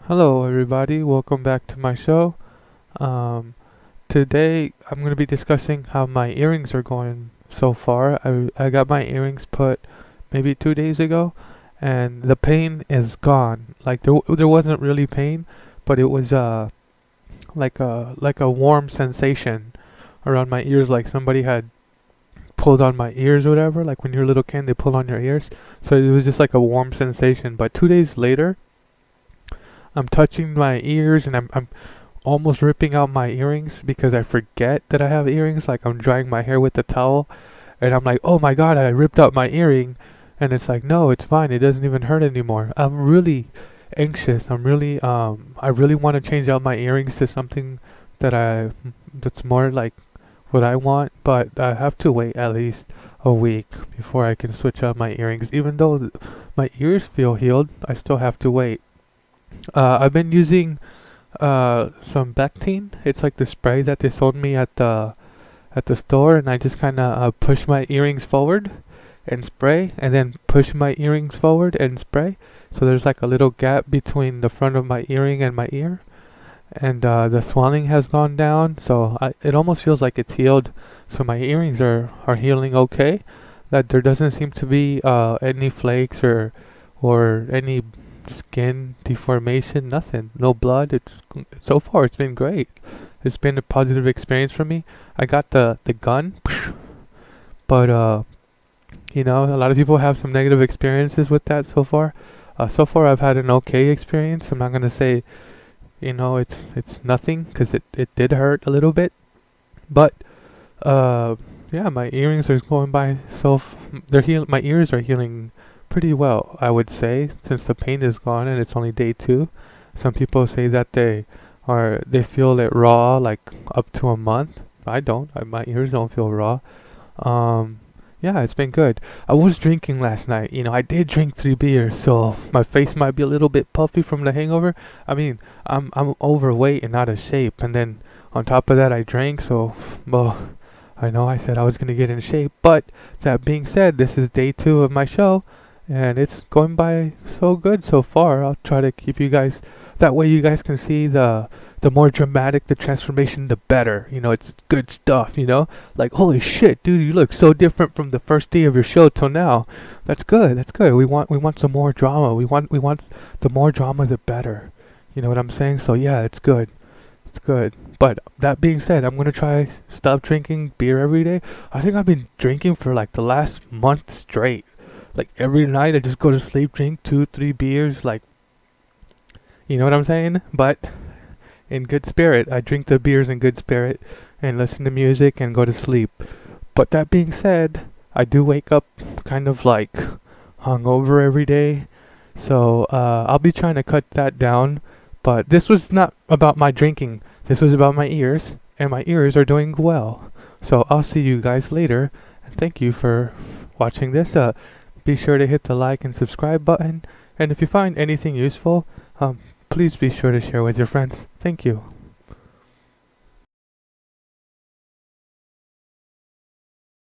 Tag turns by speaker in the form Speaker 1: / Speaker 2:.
Speaker 1: Hello, everybody. Welcome back to my show. Um, Today, I'm going to be discussing how my earrings are going so far. I got my earrings put maybe 2 days ago, and the pain is gone. Like there wasn't really pain, but it was like a warm sensation around my ears, like somebody had pulled on my ears or whatever. Like when you're a little kid, they pull on your ears. So it was just like a warm sensation. But 2 days later, I'm touching my ears and I'm almost ripping out my earrings because I forget that I have earrings. Like I'm drying my hair with the towel and I'm like, oh my god, I ripped out my earring. And it's like, no, it's fine. It doesn't even hurt anymore. I'm really anxious. I really want to change out my earrings to something that that's more like what I want. But I have to wait at least a week before I can switch out my earrings. Even though my ears feel healed, I still have to wait. I've been using some Bectine. It's like the spray that they sold me at the store, and I just kind of push my earrings forward and spray, and then push my earrings forward and spray. So there's like a little gap between the front of my earring and my ear, and the swelling has gone down. So it almost feels like it's healed. So my earrings are healing okay. That there doesn't seem to be any flakes or any skin deformation, nothing, no blood. It's so far it's been great. It's been a positive experience for me. I got the gun, but a lot of people have some negative experiences with that so far. So far I've had an okay experience. I'm not gonna say it's nothing because it did hurt a little bit, but uh yeah, my earrings are going by they're heal my ears are healing pretty well, I would say, since the pain is gone and it's only day 2. Some people say that they feel it raw like up to a month. I don't. My ears don't feel raw. Um yeah, it's been good. I was drinking last night. I did drink 3 beers, so my face might be a little bit puffy from the hangover. I mean, I'm overweight and out of shape, and then on top of that I drank, so well, I know I said I was gonna get in shape, but that being said, this is day 2 of my show, and it's going by so good so far. I'll try to keep you guys that way. You guys can see the more dramatic the transformation, the better. It's good stuff. Like holy shit, dude, you look so different from the first day of your show till now. That's good. That's good. We want some more drama. We want the more drama, the better. You know what I'm saying? So yeah, it's good. It's good. But that being said, I'm gonna try stop drinking beer every day. I think I've been drinking for like the last month straight. Like every night I just go to sleep, drink 2, 3 beers, like you know what I'm saying? But in good spirit. I drink the beers in good spirit and listen to music and go to sleep. But that being said, I do wake up kind of like hungover every day. So I'll be trying to cut that down. But this was not about my drinking. This was about my ears, and my ears are doing well. So I'll see you guys later. And thank you for watching this. Be sure to hit the like and subscribe button. And if you find anything useful, please be sure to share with your friends. Thank you.